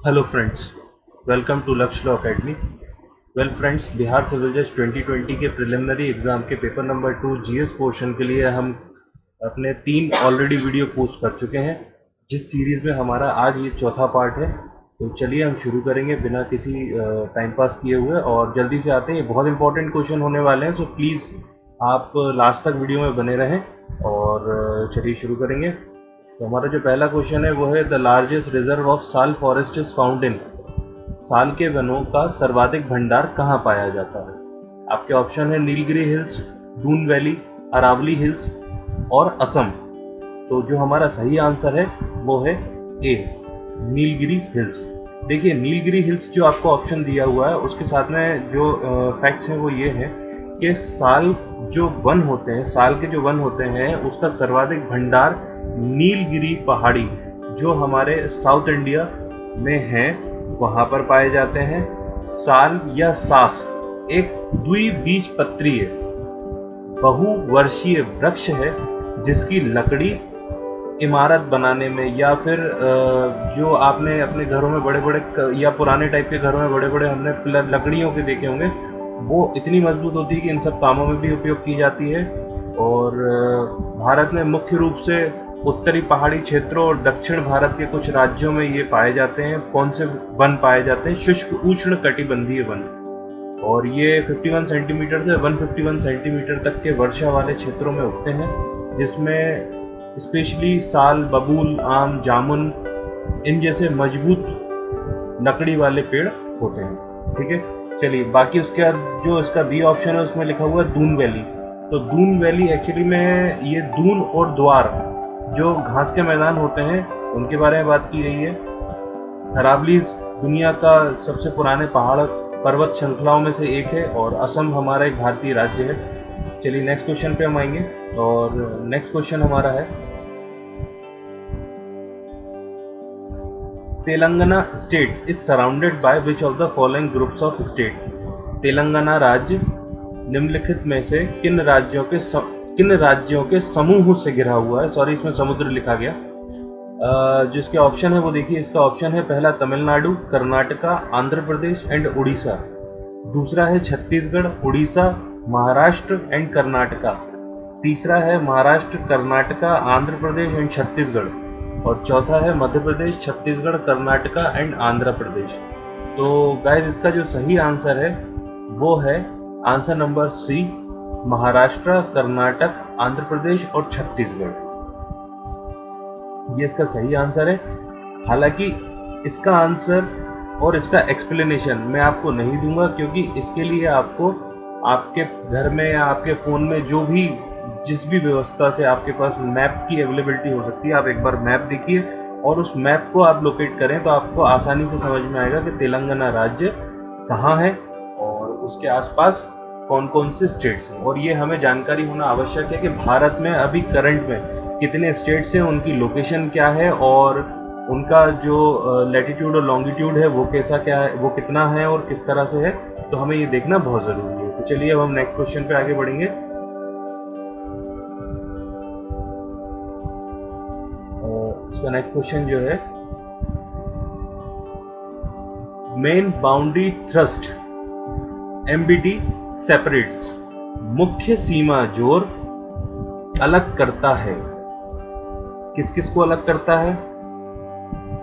Hello friends, welcome to Lakshya law academy. Well friends, Bihar civil जज 2020 के preliminary exam के paper number 2 GS portion के लिए हम अपने 3 ऑलरेडी वीडियो पोस्ट कर चुके हैं, जिस सीरीज में हमारा आज ये चौथा पार्ट है। तो चलिए हम शुरू करेंगे बिना किसी टाइम पास किए हुए और जल्दी से आते हैं। ये बहुत इंपॉर्टेंट क्वेश्चन होने वाले हैं, सो प्लीज़ आप लास्ट तक वीडियो में बने रहें। और चलिए शुरू करेंगे। तो हमारा जो पहला क्वेश्चन है वो है, द लार्जेस्ट रिजर्व ऑफ साल फॉरेस्ट इज फाउंड इन। साल के वनों का सर्वाधिक भंडार कहाँ पाया जाता है? आपके ऑप्शन है Nilgiri hills, Doon valley, Aravalli hills और असम। तो जो हमारा सही आंसर है वो है ए, नीलगिरी हिल्स। देखिए, नीलगिरी हिल्स जो आपको ऑप्शन दिया हुआ है उसके साथ में जो फैक्ट्स हैं वो ये हैं कि साल के जो वन होते हैं उसका सर्वाधिक भंडार नीलगिरी पहाड़ी जो हमारे साउथ इंडिया में है वहां पर पाए जाते हैं। साल या साफ एक द्विबीजपत्रीय बहुवर्षीय वृक्ष है जिसकी लकड़ी इमारत बनाने में या फिर जो आपने अपने घरों में बड़े बड़े या पुराने टाइप के घरों में बड़े बड़े हमने लकड़ियों के देखे होंगे, वो इतनी मजबूत होती है कि इन सब कामों में भी उपयोग की जाती है। और भारत में मुख्य रूप से उत्तरी पहाड़ी क्षेत्रों और दक्षिण भारत के कुछ राज्यों में ये पाए जाते हैं। कौन से वन पाए जाते हैं? शुष्क उष्ण कटिबंधीय वन। और ये 51 सेंटीमीटर से 151 सेंटीमीटर तक के वर्षा वाले क्षेत्रों में उगते हैं, जिसमें स्पेशली साल, बबूल, आम, जामुन इन जैसे मजबूत लकड़ी वाले पेड़ होते हैं। ठीक है, चलिए बाकी उसके बाद जो इसका बी ऑप्शन है उसमें लिखा हुआ है दून वैली। तो दून वैली एक्चुअली में ये दून और द्वार जो घास के मैदान होते हैं उनके बारे में बात की गई है। अरावली दुनिया का सबसे पुराने पहाड़ पर्वत श्रृंखलाओं में से एक है और असम हमारा एक भारतीय राज्य है। चलिए नेक्स्ट क्वेश्चन पे हम आएंगे और नेक्स्ट क्वेश्चन हमारा है, Telangana state is surrounded by which of the following groups of state. Telangana राज्य निम्नलिखित में से किन राज्यों के समूह से घिरा हुआ है? सॉरी, इसमें समुद्र लिखा गया। जिसके ऑप्शन है वो देखिए, इसका ऑप्शन है पहला तमिलनाडु, कर्नाटका, आंध्र प्रदेश एंड उड़ीसा। दूसरा है छत्तीसगढ़, उड़ीसा, महाराष्ट्र एंड कर्नाटका। तीसरा है महाराष्ट्र, कर्नाटका, आंध्र प्रदेश एंड छत्तीसगढ़। और चौथा है मध्य प्रदेश, छत्तीसगढ़, कर्नाटका एंड आंध्र प्रदेश। तो गाइस, इसका जो सही आंसर है वो है answer number C, Maharashtra, Karnataka, Andhra Pradesh और छत्तीसगढ़। ये इसका सही आंसर है। हालांकि इसका आंसर और इसका एक्सप्लेनेशन मैं आपको नहीं दूंगा, क्योंकि इसके लिए आपको आपके घर में या आपके फ़ोन में जिस भी व्यवस्था से आपके पास मैप की अवेलेबिलिटी हो सकती है, आप एक बार मैप देखिए और उस मैप को आप लोकेट करें तो आपको आसानी से समझ में आएगा कि तेलंगाना राज्य कहाँ है और उसके आसपास कौन कौन से स्टेट्स हैं। और ये हमें जानकारी होना आवश्यक है कि भारत में अभी करंट में कितने स्टेट्स हैं, उनकी लोकेशन क्या है और उनका जो लैटिट्यूड और लॉन्गिट्यूड है वो कितना है और किस तरह से है। तो हमें ये देखना बहुत ज़रूरी है। तो चलिए अब हम नेक्स्ट क्वेश्चन पे आगे बढ़ेंगे। इसका नेक्स्ट क्वेश्चन जो है, main boundary thrust MBT separates, मुख्य सीमा जोर अलग करता है। किस किस को अलग करता है?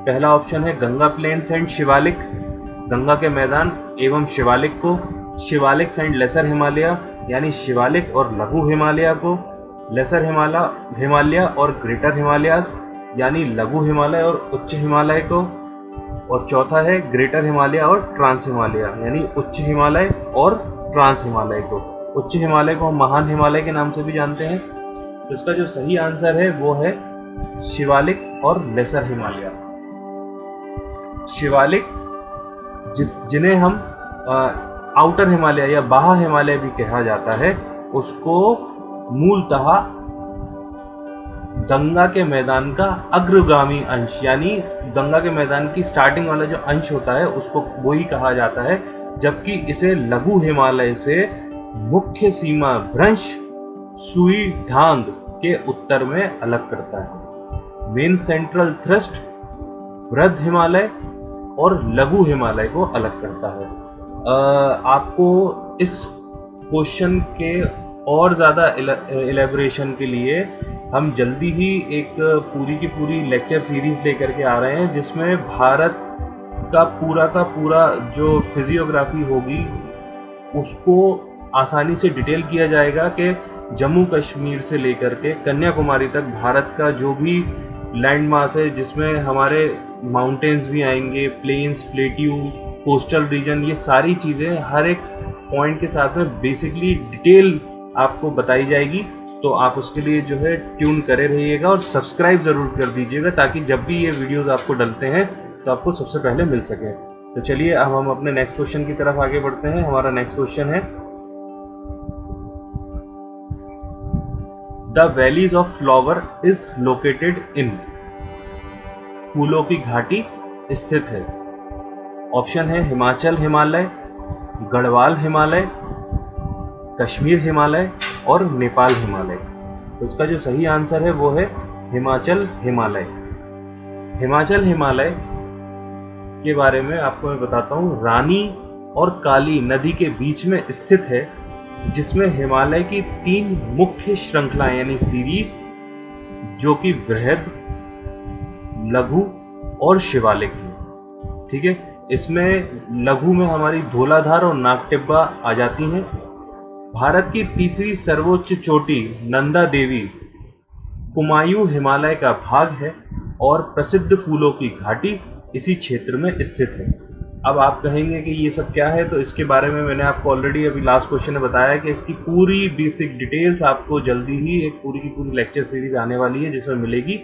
पहला ऑप्शन है गंगा प्लेन्स एंड शिवालिक, गंगा के मैदान एवं शिवालिक को। शिवालिक्स एंड लेसर हिमालय, यानी शिवालिक और लघु हिमालय को। लेसर हिमालय और ग्रेटर हिमालयास, यानी लघु हिमालय और उच्च हिमालय को। और चौथा है ग्रेटर हिमालय और ट्रांस हिमालय, यानी उच्च हिमालय और ट्रांस हिमालय को। उच्च हिमालय को हम महान हिमालय के नाम से भी जानते हैं। तो इसका जो सही आंसर है वो है शिवालिक और लेसर हिमालय। शिवालिक जिन्हें हम आउटर हिमालय या बाह्य हिमालय भी कहा जाता है, उसको मूलतः गंगा के मैदान का अग्रगामी अंश, यानी गंगा के मैदान की स्टार्टिंग वाला जो अंश होता है उसको वो ही कहा जाता है, जबकि इसे लघु हिमालय से मुख्य सीमा भ्रंश सुई ढांग के उत्तर में अलग करता है। मेन सेंट्रल थ्रस्ट वृद्ध हिमालय और लघु हिमालय को अलग करता है। आपको इस क्वेश्चन के और ज़्यादा इलेबोरेशन के लिए हम जल्दी ही एक पूरी की पूरी लेक्चर सीरीज लेकर के आ रहे हैं, जिसमें भारत का पूरा जो फिजियोग्राफी होगी उसको आसानी से डिटेल किया जाएगा कि जम्मू कश्मीर से लेकर के कन्याकुमारी तक भारत का जो भी लैंड मास है, जिसमें हमारे माउंटेन्स भी आएंगे, प्लेन्स, प्लेट्यू, कोस्टल रीजन, ये सारी चीज़ें हर एक पॉइंट के साथ में बेसिकली डिटेल आपको बताई जाएगी। तो आप उसके लिए जो है ट्यून करे रहिएगा और सब्सक्राइब ज़रूर कर दीजिएगा, ताकि जब भी ये वीडियोस आपको डलते हैं तो आपको सबसे पहले मिल सके। तो चलिए अब हम अपने नेक्स्ट क्वेश्चन की तरफ आगे बढ़ते हैं। हमारा नेक्स्ट क्वेश्चन है, the valleys of flower is located in. फूलों की घाटी स्थित है। ऑप्शन है हिमाचल हिमालय, गढ़वाल हिमालय, कश्मीर हिमालय और नेपाल हिमालय। तो इसका जो सही आंसर है वो है हिमाचल हिमालय। हिमाचल हिमालय के बारे में आपको मैं बताता हूँ। रानी और काली नदी के बीच में स्थित है, जिसमें हिमालय की 3 मुख्य श्रृंखलाएं यानी सीरीज, जो कि बृहद, लघु और शिवालिक है। ठीक है, इसमें लघु में हमारी धौलाधार और नागटिब्बा आ जाती हैं। भारत की तीसरी सर्वोच्च चोटी नंदा देवी कुमायूं हिमालय का भाग है और प्रसिद्ध फूलों की घाटी इसी क्षेत्र में स्थित है। अब आप कहेंगे कि ये सब क्या है, तो इसके बारे में मैंने आपको ऑलरेडी अभी लास्ट क्वेश्चन में बताया कि इसकी पूरी बेसिक डिटेल्स आपको जल्दी ही एक पूरी की पूरी लेक्चर सीरीज आने वाली है जिसमें मिलेगी।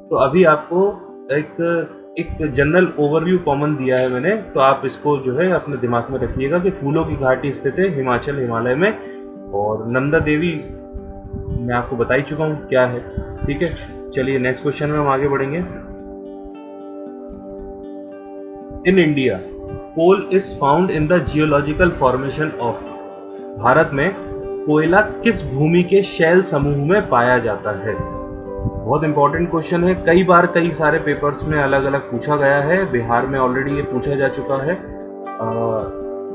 तो अभी आपको एक जनरल ओवरव्यू कॉमन दिया है मैंने, तो आप इसको जो है अपने दिमाग में रखिएगा कि फूलों की घाटी स्थित है हिमाचल हिमालय में, और नंदा देवी मैं आपको बता ही चुका हूँ क्या है। ठीक है, चलिए नेक्स्ट क्वेश्चन में हम आगे बढ़ेंगे। In India coal is found in the geological formation of. Bharat में कोयला किस भूमि के शैल समूह में पाया जाता है? बहुत इंपॉर्टेंट क्वेश्चन है। कई बार कई सारे पेपर्स में अलग अलग पूछा गया है। बिहार में ऑलरेडी ये पूछा जा चुका है।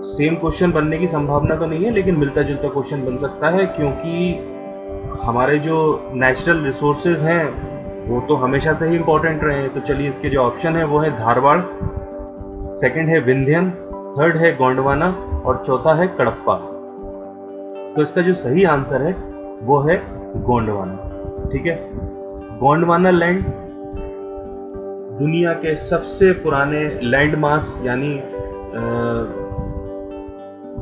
सेम क्वेश्चन बनने की संभावना तो नहीं है, लेकिन मिलता जुलता क्वेश्चन बन सकता है, क्योंकि हमारे जो नेचुरल रिसोर्सेज हैं वो तो हमेशा से ही इंपॉर्टेंट रहे हैं। तो चलिए इसके जो ऑप्शन है वो है धारवाड़, सेकंड है विंध्यन, थर्ड है गोंडवाना और चौथा है कडप्पा। तो इसका जो सही आंसर है वो है गोंडवाना। ठीक है, गोंडवाना लैंड दुनिया के सबसे पुराने लैंड मास यानी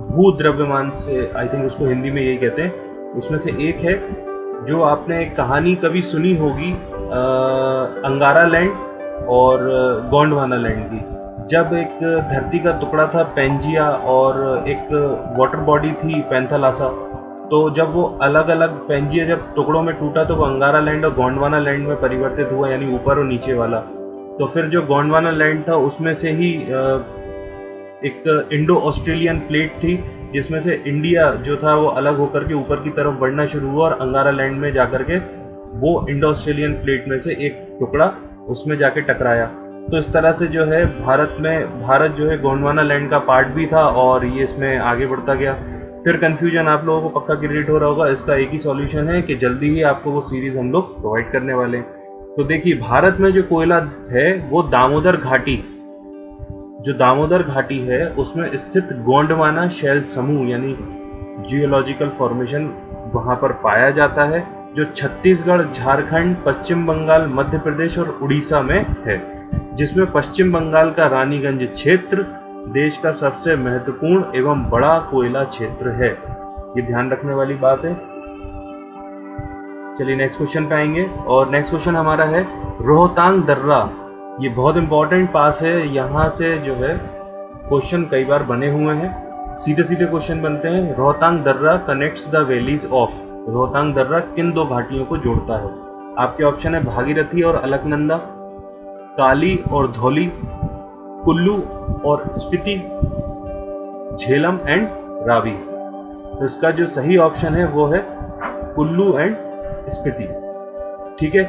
भू द्रव्यमान से, आई थिंक उसको हिंदी में यही कहते हैं, उसमें से एक है। जो आपने एक कहानी कभी सुनी होगी अंगारा लैंड और गोंडवाना लैंड की। जब एक धरती का टुकड़ा था पेंजिया और एक वाटर बॉडी थी पैंथालासा, तो जब वो अलग अलग पेंजिया जब टुकड़ों में टूटा तो वो अंगारा लैंड और गोंडवाना लैंड में परिवर्तित हुआ, यानी ऊपर और नीचे वाला। तो फिर जो गोंडवाना लैंड था उसमें से ही एक इंडो ऑस्ट्रेलियन प्लेट थी, जिसमें से इंडिया जो था वो अलग होकर के ऊपर की तरफ बढ़ना शुरू हुआ और अंगारा लैंड में जाकर के वो इंडो ऑस्ट्रेलियन प्लेट में से एक टुकड़ा उसमें जाके टकराया। तो इस तरह से जो है भारत जो है गोंडवाना लैंड का पार्ट भी था और ये इसमें आगे बढ़ता गया। फिर कंफ्यूजन आप लोगों को पक्का क्रिएट हो रहा होगा। इसका एक ही सॉल्यूशन है कि जल्दी ही आपको वो सीरीज हम लोग प्रोवाइड करने वाले हैं। तो देखिए, भारत में जो कोयला है वो दामोदर घाटी, जो दामोदर घाटी है उसमें स्थित गोंडवाना शैल समूह यानी जियोलॉजिकल फॉर्मेशन वहां पर पाया जाता है, जो छत्तीसगढ़, झारखंड, पश्चिम बंगाल, मध्य प्रदेश और उड़ीसा में है, जिसमें पश्चिम बंगाल का रानीगंज क्षेत्र देश का सबसे महत्वपूर्ण एवं बड़ा कोयला क्षेत्र है। ये ध्यान रखने वाली बात है। चलिए नेक्स्ट क्वेश्चन पे आएंगे, और नेक्स्ट क्वेश्चन हमारा है रोहतांग दर्रा। ये बहुत इंपॉर्टेंट पास है, यहाँ से जो है क्वेश्चन कई बार बने हुए हैं, सीधे सीधे क्वेश्चन बनते हैं। रोहतांग दर्रा connects the valleys of. Rohtang दर्रा किन 2 घाटियों को जोड़ता है? आपके ऑप्शन है भागीरथी और अलकनंदा, काली और धौली, कुल्लू और स्पीति, झेलम एंड रावी। तो इसका जो सही ऑप्शन है वो है कुल्लू एंड स्पीति। ठीक है,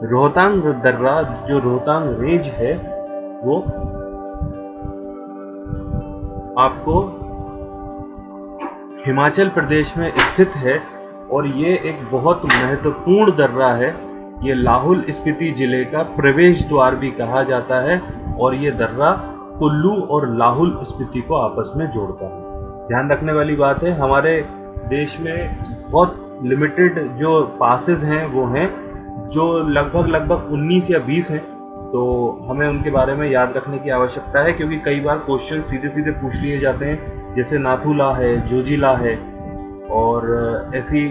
रोहतांग दर्रा जो रोहतांग रेंज है वो आपको हिमाचल प्रदेश में स्थित है और ये एक बहुत महत्वपूर्ण दर्रा है। ये लाहौल स्पीति जिले का प्रवेश द्वार भी कहा जाता है और ये दर्रा कुल्लू और लाहौल स्पीति को आपस में जोड़ता है। ध्यान रखने वाली बात है, हमारे देश में बहुत लिमिटेड जो पासेस हैं वो हैं जो लगभग 19 या 20 हैं, तो हमें उनके बारे में याद रखने की आवश्यकता है क्योंकि कई बार क्वेश्चन सीधे सीधे पूछ लिए जाते हैं, जैसे नाथुला है, जोजिला है और ऐसी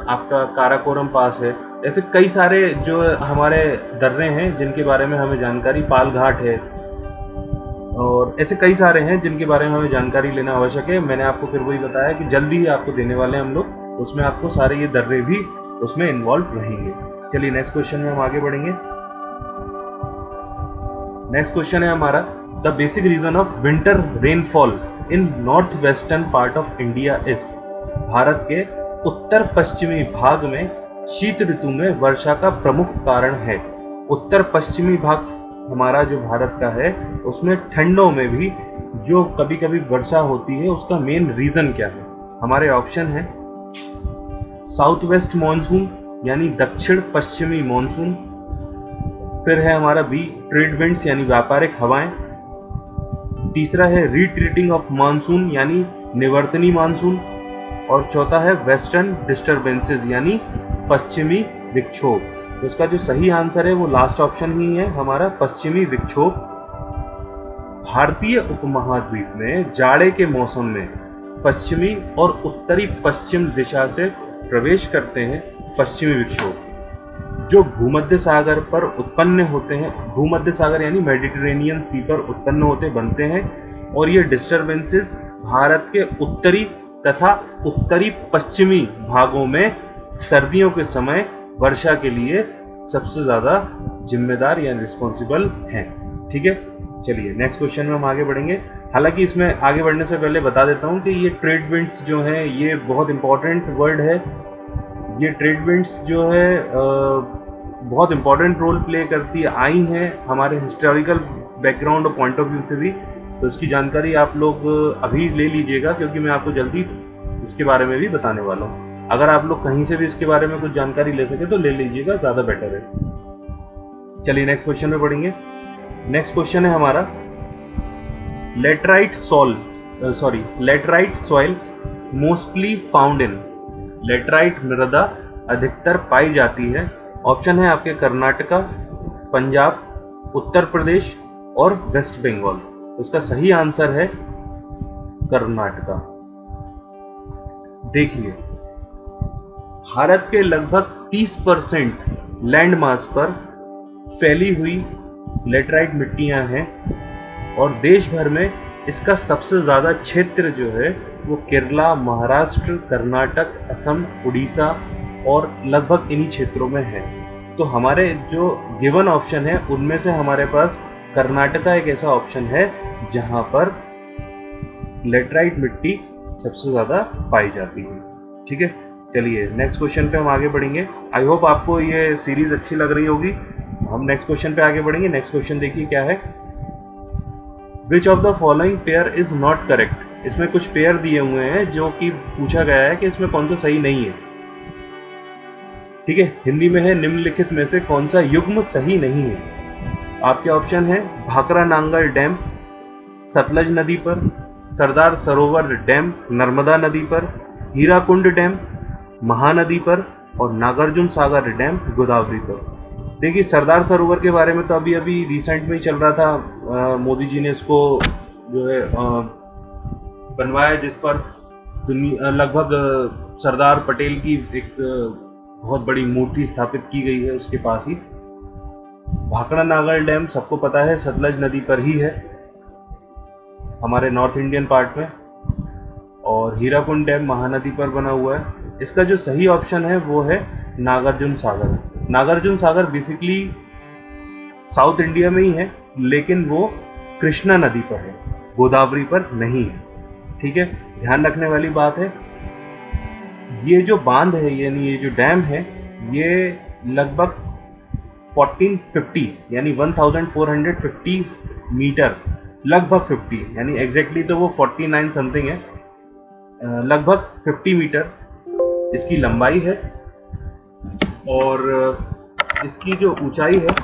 आपका काराकोरम पास है। ऐसे कई सारे जो हमारे दर्रे हैं जिनके बारे में हमें जानकारी, पाल घाट है और ऐसे कई सारे हैं जिनके बारे में हमें जानकारी लेना आवश्यक है। मैंने आपको फिर वही बताया कि जल्दी ही आपको देने वाले हैं हम लोग, उसमें आपको सारे ये दर्रे भी उसमें इन्वॉल्व रहेंगे। चलिए नेक्स्ट क्वेश्चन में हम आगे बढ़ेंगे। नेक्स्ट क्वेश्चन है हमारा, the basic reason of winter rainfall in north western part of India is. Bharat के उत्तर पश्चिमी भाग में शीत ऋतु में वर्षा का प्रमुख कारण है। उत्तर पश्चिमी भाग हमारा जो भारत का है उसमें ठंडों में भी जो कभी कभी वर्षा होती है, उसका मेन रीजन क्या है? हमारे ऑप्शन है साउथ वेस्ट मॉनसून यानी दक्षिण पश्चिमी मॉनसून, फिर है हमारा बी ट्रेड विंड्स यानी व्यापारिक हवाएं, तीसरा है रिट्रीटिंग ऑफ मानसून यानी निवर्तनी मानसून, और चौथा है वेस्टर्न डिस्टर्बेंसेस यानी पश्चिमी विक्षोभ। तो इसका जो सही आंसर है वो लास्ट ऑप्शन ही है हमारा, पश्चिमी विक्षोभ। भारतीय उपमहाद्वीप में जाड़े के मौसम में पश्चिमी और उत्तरी पश्चिम दिशा से प्रवेश करते हैं पश्चिमी विक्षोभ जो भूमध्य सागर पर उत्पन्न होते हैं, भूमध्य सागर यानी मेडिटेरेनियन सी पर उत्पन्न बनते हैं, और ये डिस्टर्बेंसेस भारत के उत्तरी तथा उत्तरी पश्चिमी भागों में सर्दियों के समय वर्षा के लिए सबसे ज्यादा जिम्मेदार या रिस्पॉन्सिबल हैं। ठीक है, चलिए नेक्स्ट क्वेश्चन में हम आगे बढ़ेंगे। हालांकि इसमें आगे बढ़ने से पहले बता देता हूं कि ये ट्रेड विंड्स जो हैं ये बहुत इंपॉर्टेंट वर्ड है। ये ट्रेड विंड्स जो है बहुत इंपॉर्टेंट रोल प्ले करती आई हैं हमारे हिस्टोरिकल बैकग्राउंड और पॉइंट ऑफ व्यू से भी, तो इसकी जानकारी आप लोग अभी ले लीजिएगा क्योंकि मैं आपको जल्दी इसके बारे में भी बताने वाला हूँ। अगर आप लोग कहीं से भी इसके बारे में कुछ जानकारी ले सके तो ले लीजिएगा, ज़्यादा बेटर है। चलिए नेक्स्ट क्वेश्चन में पढ़ेंगे। नेक्स्ट क्वेश्चन है हमारा, laterite soil mostly found in. Laterite मृदा अधिकतर पाई जाती है। ऑप्शन है आपके कर्नाटका, पंजाब, उत्तर प्रदेश और वेस्ट बंगाल। उसका सही आंसर है कर्नाटका। देखिए, भारत के लगभग 30% लैंड मास पर फैली हुई लेटराइट मिट्टियां हैं और देश भर में इसका सबसे ज्यादा क्षेत्र जो है वो केरला, महाराष्ट्र, कर्नाटक, असम, उड़ीसा और लगभग इन्हीं क्षेत्रों में है। तो हमारे जो गिवन ऑप्शन है उनमें से हमारे पास कर्नाटका एक ऐसा ऑप्शन है जहां पर लेटराइट मिट्टी सबसे ज्यादा पाई जाती है। ठीक है, चलिए नेक्स्ट क्वेश्चन पे हम आगे बढ़ेंगे। आई होप आपको ये सीरीज अच्छी लग रही होगी। हम नेक्स्ट क्वेश्चन पे आगे बढ़ेंगे। नेक्स्ट क्वेश्चन देखिए क्या है, which of the following pair is not correct. इसमें कुछ पेयर दिए हुए हैं जो कि पूछा गया है कि इसमें कौन सा सही नहीं है। ठीक है, हिंदी में है, निम्नलिखित में से कौन सा युग्म सही नहीं है। आपके ऑप्शन है भाखरा नांगल डैम सतलज नदी पर, सरदार सरोवर डैम नर्मदा नदी पर, हीराकुंड डैम महानदी पर और नागार्जुन सागर डैम गोदावरी पर। देखिए, सरदार सरोवर के बारे में तो अभी रिसेंट में ही चल रहा था, मोदी जी ने इसको जो है बनवाया, जिस पर लगभग सरदार पटेल की एक बहुत बड़ी मूर्ति स्थापित की गई है उसके पास ही। भाखड़ा नांगल डैम सबको पता है सतलज नदी पर ही है हमारे नॉर्थ इंडियन पार्ट में, और हीराकुंड डैम महानदी पर बना हुआ है। इसका जो सही ऑप्शन है वो है Nagarjuna Sagar. Nagarjuna Sagar basically south India में ही है, लेकिन वो कृष्णा नदी पर है, गोदावरी पर नहीं है। ठीक है, ध्यान रखने वाली बात है, ये जो बांध है यानी ये जो डैम है ये लगभग 1450 यानी 1450 मीटर लगभग 50, यानी एग्जैक्टली तो वो 49 समथिंग है, लगभग 50 मीटर इसकी लंबाई है और इसकी जो ऊंचाई है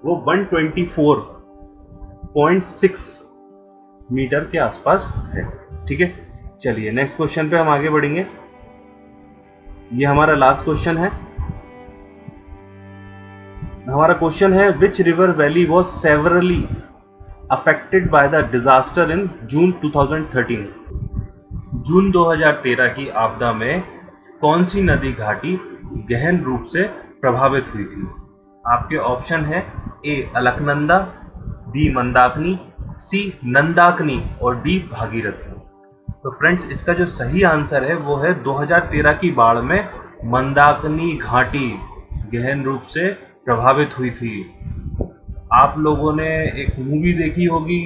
वो 124.6 मीटर के आसपास है। ठीक है, चलिए नेक्स्ट क्वेश्चन पे हम आगे बढ़ेंगे। ये हमारा लास्ट क्वेश्चन है। हमारा क्वेश्चन है which river valley was severely affected by the disaster in June 2013। जून 2013 की आपदा में कौन सी नदी घाटी गहन रूप से प्रभावित हुई थी? आपके ऑप्शन है ए अलकनंदा, बी मंदाकिनी, सी नंदाकिनी और डी भागीरथी। तो फ्रेंड्स, इसका जो सही आंसर है वो है 2013 की बाढ़ में मंदाकिनी घाटी गहन रूप से प्रभावित हुई थी। आप लोगों ने एक मूवी देखी होगी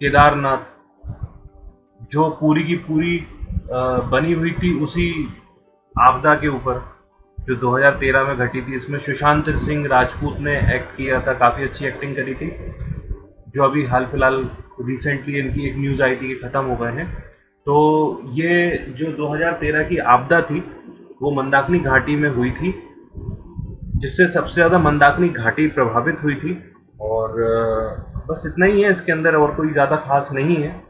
केदारनाथ, जो पूरी की पूरी बनी हुई थी उसी आपदा के ऊपर, जो 2013 में घटी थी। इसमें सुशांत सिंह राजपूत ने एक्ट किया था, काफ़ी अच्छी एक्टिंग करी थी, जो अभी हाल फिलहाल रिसेंटली इनकी एक न्यूज़ आई थी कि ख़त्म हो गए हैं। तो ये जो 2013 की आपदा थी वो मंदाकिनी घाटी में हुई थी, जिससे सबसे ज़्यादा मंदाकिनी घाटी प्रभावित हुई थी। और बस इतना ही है इसके अंदर, और कोई ज़्यादा खास नहीं है।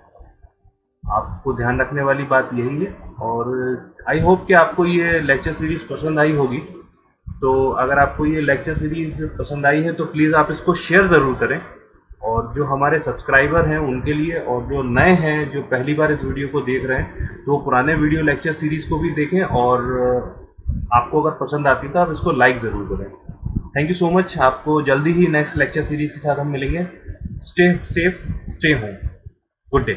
आपको ध्यान रखने वाली बात यही है। और आई होप कि आपको ये लेक्चर सीरीज पसंद आई होगी। तो अगर आपको ये लेक्चर सीरीज पसंद आई है तो प्लीज़ आप इसको शेयर ज़रूर करें, और जो हमारे सब्सक्राइबर हैं उनके लिए, और जो नए हैं जो पहली बार इस वीडियो को देख रहे हैं, तो वो पुराने वीडियो लेक्चर सीरीज को भी देखें, और आपको अगर पसंद आती तो आप इसको लाइक ज़रूर करें। Thank you so much. आपको जल्दी ही नेक्स्ट लेक्चर सीरीज के साथ हम मिलेंगे। Stay safe, stay home. Good day.